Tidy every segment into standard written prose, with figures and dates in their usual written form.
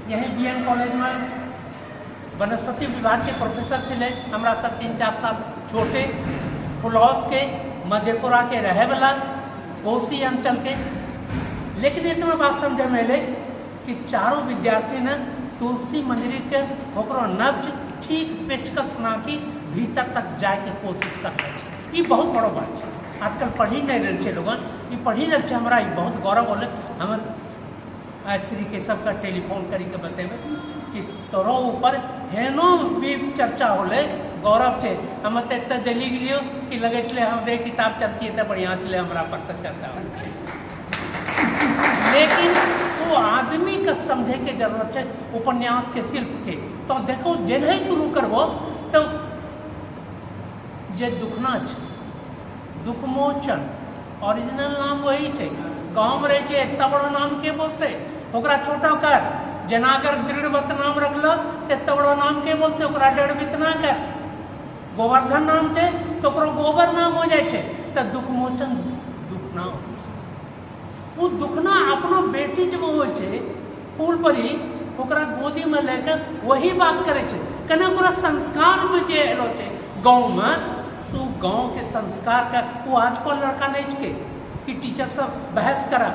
यही BN college में वनस्पति विभाग के प्रोफेसर चले, हमारा सब 3-4 साल छोटे, फुलौत के मधेपुरा के रहे वाला कोसी अंचल के। लेकिन इतना बात समझ में ले कि चारों विद्यार्थी ने तुलसी मंजरी के होकरो नब्ज ठीक पेचकस ना की भीतर तक जाए के कोशिश करते हैं। ये बहुत बड़ा बात है। आजकल पढ़ी नहीं रहे लोग, ये पढ़ी रहे हमारा बहुत गौरव होले। हम श्री केशव का टेलीफोन करी के बतेबे कि तोरो ऊपर हेनो भी चर्चा होले गौरव से। हम इतना जली गलियो कि लगे चले हमारे किताब चलती है तो बढ़िया चले हमारा पर तक चर्चा हो। लेकिन वो आदमी का समझे के जरूरत है उपन्यास के शिल्प के। तो देखो जेने शुरू करबो तो जे दुखना छै, दुखमोचन ओरिजिनल नाम वही है। गाँव में रहे इतना बड़ा नाम के बोलते, ओकरा छोटा कर। जना अगर दृढ़वत नाम रखलो तो इतना बड़ा नाम के बोलते, ओकरा दृढ़वित ना कर। गोवर्धन नाम है तो ओकरो गोबर नाम हो जाए छे। तो दुखमोचन दुखना, वो दुखना अपनो बेटी जब हो फूल परी ओकरा गोदी में लेकर वही बात करे छे। कने ओकरा संस्कार में जे एलो छे गाँव में, सो गाँव के संस्कार का वो आजकल लड़का नहीं के कि टीचर सब बहस करा,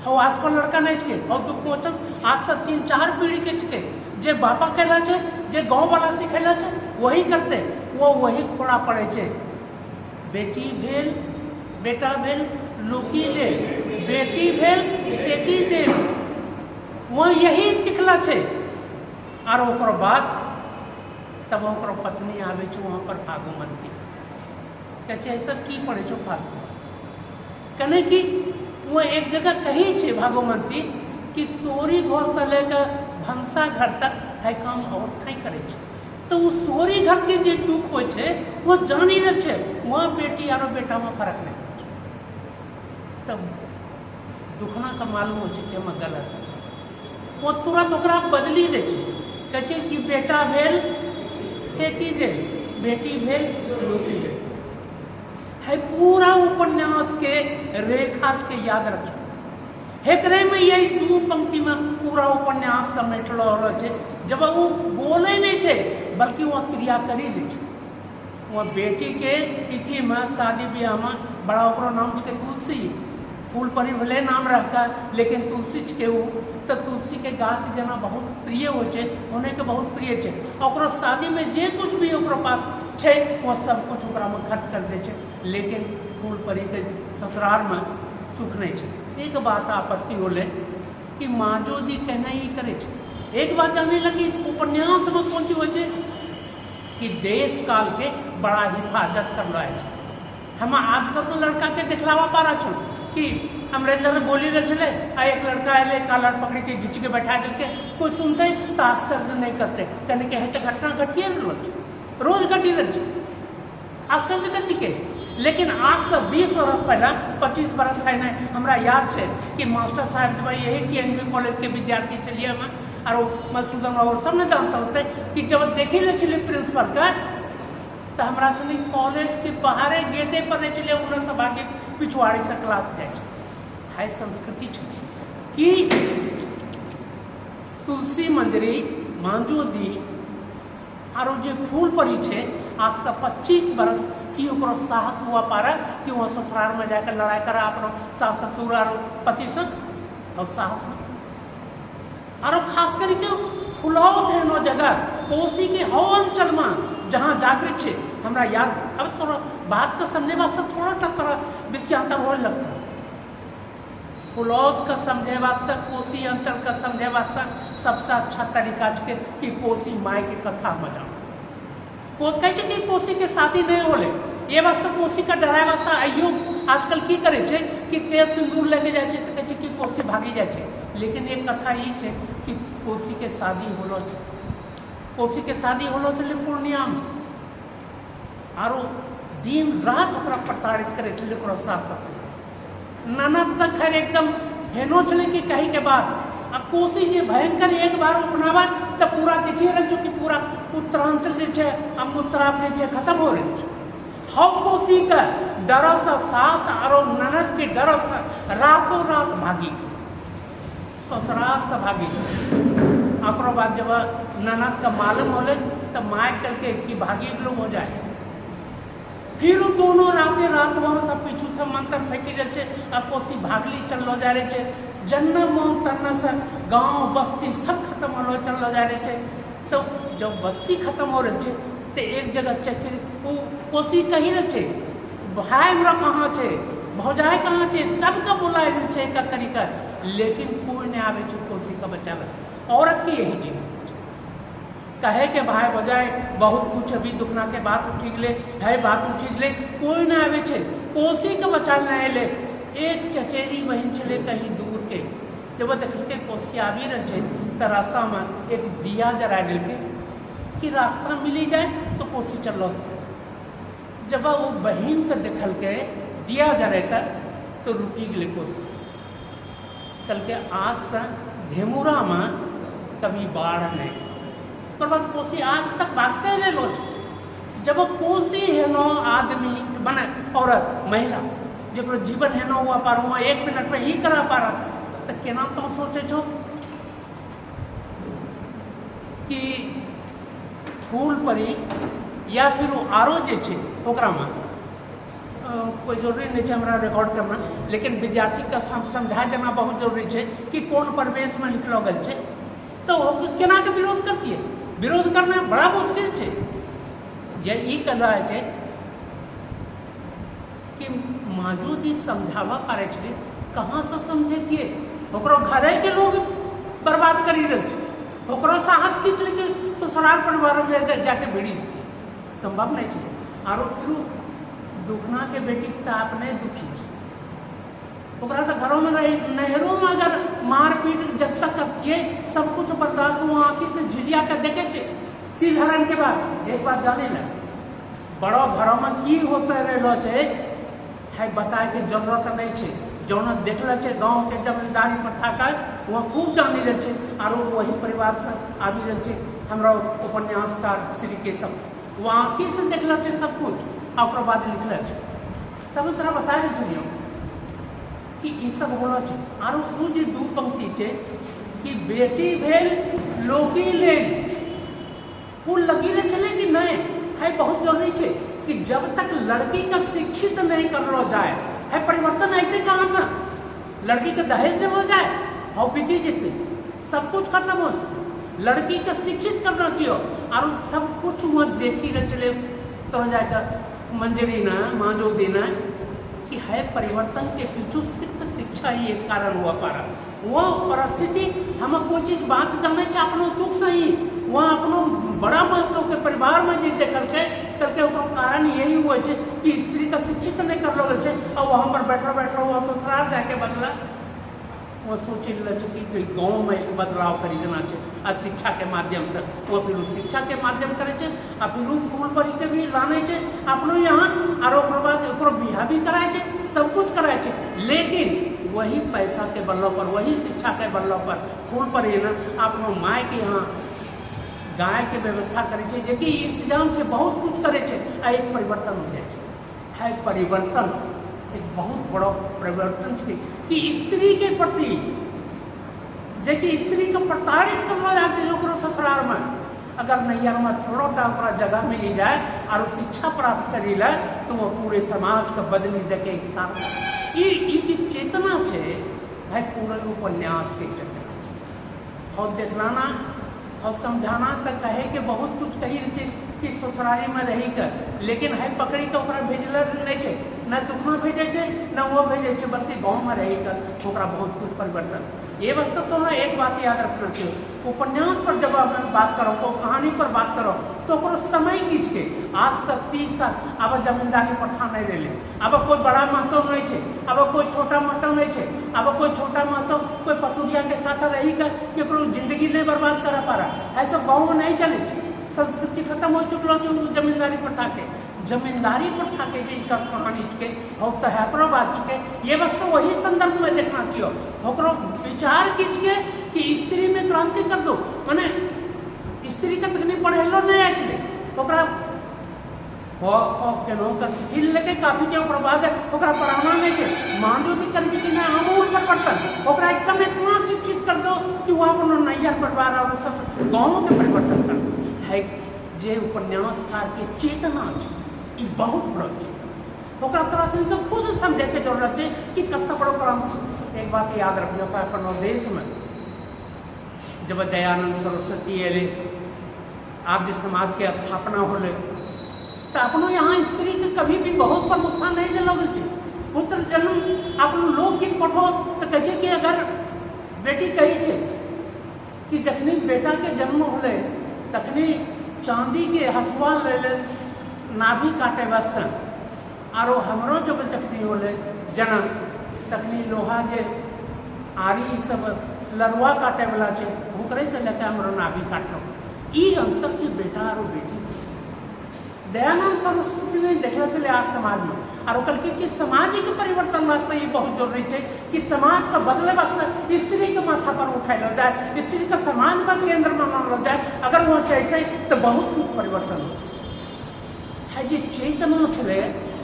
वो आजकल लड़का नहीं के। और दुखमोचन आज से 3-4 पीढ़ी के चके जे बापा कहला छे, जे गाँव वाला सिखेला छे वही करते, वो वही खोड़ा पड़े छे। बेटी भेल बेटा भेल लुकी ले, बेटी भेल एकी दे, वो यही सिखला छे। और ओकर बाद तब ओकर पत्नी आवे छे वहाँ पर भागवती कहे सब की पढ़े छो फालतू। कने कि वो एक जगह कही छे भागवती कि सोरी घर से लेकर भंसा घर तक है काम औरत ही करे छे। तो वो सोरी घर के जे दुख हो छे वो जानी रहे छे, वहाँ बेटी और बेटा में फर्क नहीं करे। तब दुखना का मालूम हो कि हम गलत है, वो तुरंत ओकरा बदली दे छे। कहे कि बेटा भेल एकी दे, बेटी भेल लुकी दे। है पूरा उपन्यास के रेखा के याद रखिए। हेकरे में यही 2 पंक्ति में पूरा उपन्यास समेटलो रहे। जब वो बोले नहीं थे बल्कि वह क्रिया करी दे। वह बेटी के तिथि में शादी ब्याह में बड़ा ओकरो नाम छे तुलसी, फूल परी भले नाम रहता लेकिन तुलसी के वो तो तुलसी के गाछ जना बहुत प्रिय हो छे, होने के बहुत प्रिय छे। ओकरो शादी में जे कुछ भी ओकरो पास छे वो सब कुछ ओकरा में खर्च कर दे छे। लेकिन फूल परी के ससुराल में सुख नहीं छे। एक बात आपत्ति होले कि माजो दी कहना ही करे छे। एक बात जाने लगी उपन्यास में कौन चीज हो छे कि देश काल के बड़ा हिफाजत कर रहा है। हम आजकल तो लड़का के दिखलावा पा रहा छो कि अमरेंद्र बोली रहे चले आ एक लड़का आए कॉलर पकड़ के घींच के बैठा करके कोई सुनते तो आश्चर्य नहीं करते। कहने के है तो घटना घटिए रोज घटी रही आश्चर्य करती के। लेकिन आज से 20 वर्ष पहला 25 वर्ष है ना, हमारा याद है कि मास्टर साहब जब यही TNB कॉलेज के विद्यार्थी चलिए हम और मसूदन और सब ने जानता होते कि जब देखी ले चलिए प्रिंसिपल का तो हमारा सभी कॉलेज के बाहर गेटे पर नहीं चले उन्हें सब आगे पिछवाड़ी से क्लास जाए है संस्कृति कि तुलसी मंजरी मांजो दी और जो फूल पड़ी छे आज से 25 वर्ष कि ओकरो साहस हुआ पारा कि वह ससुराल में जाकर लड़ाई करा अपना सास ससुर और पति से और साहस में। और खास करके फुलाव थे नो जगह कोसी के हव अंचल में जहाँ जागृत छे हमरा याद। अब थोड़ा बात का समझे वास्ते थोड़ा विषयांतर हो लगता है। फुलौत का समझे वास्ते कोसी अंचल का समझे वास्ते सबसे अच्छा तरीका है कि कोसी माई के कथा में जाओ। कहे कि कोसी के शादी नहीं होले ये वास्ते कोसी का डराए वास्ते आइयो आजकल की करे छे कि तेल सिंदूर लेके जाए छे तो कहे कि कोसी भागी जाए छे। लेकिन एक कथा ये छे कि कोसी के शादी होलो छे, कोसी के शादी होलो छे पूर्णिया में और दिन रात ओकरा प्रताड़ित करे छे ओकरा सास ससुर। ननद तक खैर एकदम हेनो चले कि कही के बाद अब कोसी जे भयंकर एक बार अपनावा तो पूरा देखिए रह कि पूरा उत्तरांचल जे हम उत्तराखंड जे खत्म हो रही है। हम कोसी का डर से सास और ननद के डर से रातों रात भागी ससुराल से भागी। ओकरो बाद जब ननद का मालूम होले तब माय करके कि भागी लोग हो जाए। फिर वो दोनों राते रात वहाँ सब पीछू से मंत्र फेंकी रहे छे आ कोसी भागली चलो जा रहे छे। जन्ना मोन तन्ना से गांव बस्ती सब खत्म होलो चलो जा रहे छे। तो जब बस्ती खत्म हो रहे छे तो एक जगह चचरी वो कोसी कही रहे छे भाई हमरा कहाँ छे, भौजाई कहाँ छे, सबका बुलाए रहे छे का तरीका, लेकिन कोई नहीं आवे छे कोसी का बच्चा बस। औरत की यही जीवन कहे के भाई भौजाई बहुत कुछ अभी दुखना के बात उठी गले है, बात उठी गले, कोई ना आवे छे कोसी का बच्चा नहीं ले। एक चचेरी बहन चले कहीं दूर के, जब देख के कोसी आवी रहे छे तो रास्ता में एक दिया जरा गल के कि रास्ता मिली जाए तो कोसी चलो। जब वो बहन के देखल के दिया जरे का तो रुकी गले कोसी। कल के आज से धेमुरा में कभी बाढ़ नहीं, पर बाद कोसी आज तक भागते रहे रोज। जब कोसी है नो आदमी बने औरत महिला जो जीवन है नो हुआ पार हुआ 1 मिनट में ही करा पा रहा तो केना तो सोचे छो कि फूल परी या फिर वो आरो जे छे ओकरा में कोई जरूरी नहीं है हमारा रिकॉर्ड करना, लेकिन विद्यार्थी का समझा देना बहुत जरूरी है कि कौन परिवेश में लिखलो गल है तो केना के विरोध करती है। विरोध करना बड़ा मुश्किल है। जे ई कह रहा है कि मौजूदी समझावा पारे छे कहाँ से समझे थे, ओकरो घरे के लोग बर्बाद करी रहे, ओकरो साहस खींच लेके ससुराल परिवार में जाके भिड़ी संभव नहीं है। आरो फिर दुखना के बेटी तो आपने दुखी ओकरा से घरों में रही नहरों में अगर मारपीट जब तक किए सब कुछ बर्दाश्त हुआ आँखी से झिलिया कर देखे थे। सीधरण के बाद एक बात जाने लग बड़ो घरों में की होते रहो है बताए के जरूरत नहीं है। जौन देखल छे गाँव के जमींदारी प्रथा का वहाँ खूब जानी रहे और वही परिवार से आवी रहे। हमारा उपन्यासकार श्री केशव वहाँ आँखी से देखल छे सब कुछ और बाद लिखल छे। तब तोरा बता रहे छलियो कि ई सब होना चाहिए। और वो जो 2 पंक्ति छे कि बेटी भेल लोकी ले वो लगी रहे चले कि नहीं है बहुत जरूरी है कि जब तक लड़की का शिक्षित नहीं कर लो जाए है परिवर्तन ऐसे कहाँ से लड़की का दहेज हो जाए और बिकी जीते सब कुछ खत्म हो लड़की का शिक्षित करना चाहिए। और सब कुछ वहाँ देखी रहे चले तो जाएगा मंजरी ना मांझो देना कि है परिवर्तन के पीछे सिर्फ शिक्षा ही एक कारण हुआ पारा। वो परिस्थिति हम कोई चीज बात जाने चाहिए अपनो दुख सही वहाँ अपनो बड़ा महत्व के परिवार में जीते करके कारण यही हुआ है कि स्त्री का शिक्षित नहीं कर लो और वहाँ पर बैठो वो ससुराल जाके बदला वो सोच कि गाँव में एक बदलाव खरीदना चाहिए और शिक्षा के माध्यम से वो फिर शिक्षा के माध्यम करे और फिर फूल परी के भी लाने अपनो यहाँ और बाद बिहा भी कराए सब कुछ कराए। लेकिन वही पैसा के बल्लों पर वही शिक्षा के बल्लों पर फूल परी ना अपनो माय के यहाँ गाय के व्यवस्था करे जेकि इंतजाम से बहुत कुछ करे एक परिवर्तन हो जाए है। परिवर्तन एक बहुत बड़ा परिवर्तन है कि स्त्री के प्रति देखिए स्त्री को प्रताड़ित करना जाते जो ससुराल में अगर नैयर में थोड़ा डालता जगह मिली जाए और शिक्षा प्राप्त करी जाए तो वो पूरे समाज का बदली देखे एक साथ ये चेतना है पूरे उपन्यास के चेतना और देखलाना और समझाना तक कहे कि बहुत कुछ कही कि ससुराली में रही कर, लेकिन है पकड़ी तो भेजल नहीं है न दुखना भेजे न वो भेजे बल्कि गाँव में रही कर बहुत कुछ परिवर्तन। ये वस्तु तो ना एक बात याद रखना चाहिए उपन्यास पर जब आप बात करो तो कहानी पर बात करो तो समय खींच के आज से 30 साल अब जमींदारी प्रथा नहीं रहे अब कोई बड़ा महत्व नहीं है अब कोई छोटा महत्व नहीं है अब कोई छोटा महत्व कोई पतुरिया के साथ रही कर जिंदगी नहीं बर्बाद करा पा रहा ऐसा गाँव में नहीं चले। संस्कृति खत्म हो चुकल जमींदारी प्रथा के जिनका कहानी के और हैकरो बात के ये वस्तु वही संदर्भ में देखना चाहिए विचार खींच के कि स्त्री में क्रांति कर दो मैंने स्त्री का तकनीक पढ़ेलो नहीं आए केनों का स्किल लेके काफी जो प्रभाव है ओकरा पढ़ाना में के मानव की तरीके में आमूल परिवर्तन ओकरा एकदम इतना शिक्षित कर दो कि वो अपना नैया परिवार और सब गाँव के परिवर्तन कर है जे उपन्यासकार के चेतना ई बहुत बड़ा चेतना ओकरा तरह से तो खुद समझे के जरूरत है कि कब बड़ो क्रांति। एक बात याद रखियो अपन देश में जब दयानंद सरस्वती अले आप जिस समाज के स्थापना होले तो अपनो यहाँ स्त्री के कभी भी बहुत प्रमुखता नहीं दिलल छै। पुत्र जन्म अपन लोकगीत पढ़ो तो कहे कि अगर बेटी कही छै कि जखनी बेटा के जन्म होले तखनी चांदी के हसुआ ले ले नाभि काटे वास्ते आरो हमरो जब जखनी होले जन्म तखनी लोहा के आरी सब लरुआ काटे वाला छै ओकरे से लेके हमरो नाभि काटलो ई अंतर छै बेटा और बेटी। दयानंद सरस्वती ने देखला चले आज समाज में और कल के सामाजिक परिवर्तन वास्ते ये बहुत जरूरी है कि समाज का बदले वास्ते स्त्री के माथा पर उठाइल जाए स्त्री का समाज पर केंद्र में मानल जाए अगर वो चाहते तो बहुत कुछ परिवर्तन हो है। ये चेतना छे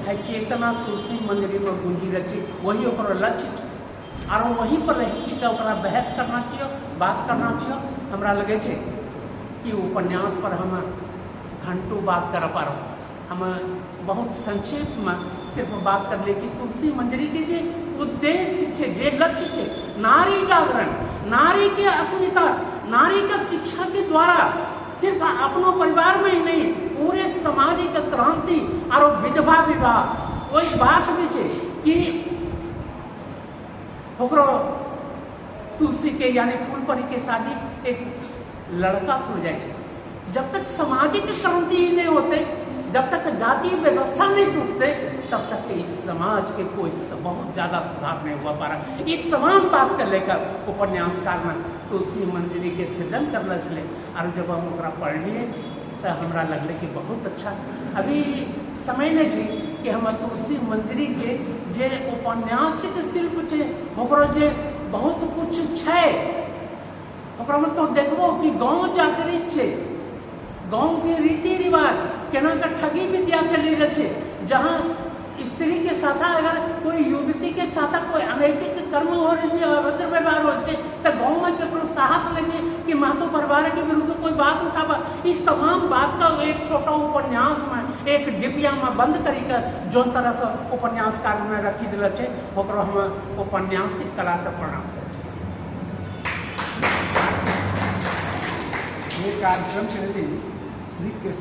है चेतना तुलसी मंदिर में गुंजी रही वही ओकर लक्ष्य और वहीं पर रही तो बहस करना चाहिए बात करना चाहिए। हमरा लगे छे कि उपन्यास पर हम घंटों बात कर पा रहा हम बहुत संक्षेप में सिर्फ बात कर ले कि तुलसी मंजरी के जे उद्देश्य छे जे लक्ष्य छे नारी जागरण नारी के अस्मिता नारी का शिक्षा के द्वारा सिर्फ अपनो परिवार में ही नहीं पूरे सामाजिक क्रांति और विधवा विवाह वही बात भी छे कि ओकरो तुलसी के यानी फूलपरी के शादी एक लड़का हो जाए जब तक सामाजिक क्रांति नहीं होते जब तक जातीय व्यवस्था नहीं टूटते तब तक इस समाज के कोई बहुत ज्यादा सुधार नहीं हुआ पा रहा। ये तमाम बात कर लेकर उपन्यासकार में तुलसी मंजरी के सृजन करना चले और जब हम ओकरा पढ़लिए तो हमरा लगले कि बहुत अच्छा अभी समय नहीं थी कि हम तुलसी मंजरी के जे औपन्यासिक शिल्प छे ओकरो जे बहुत कुछ छे ओकरा में तो देखबो कि गाँव जागृत छे गाँव के रीति रिवाज केना का ठगी विद्या चली रही है जहाँ स्त्री के साथ अगर कोई युवती के साथ कोई अनैतिक कर्म हो रही है अभद्र व्यवहार होते तो गाँव में केकरो साहस लेके कि महतो परिवार के विरुद्ध कोई बात उठावा इस तमाम बात का एक छोटा उपन्यास में एक डिबिया में बंद करी कर जो तरह से उपन्यासकार में रखी दिल है ओकरो हम उपन्यासिक कला के प्रणाम ये कार्यक्रम के लिए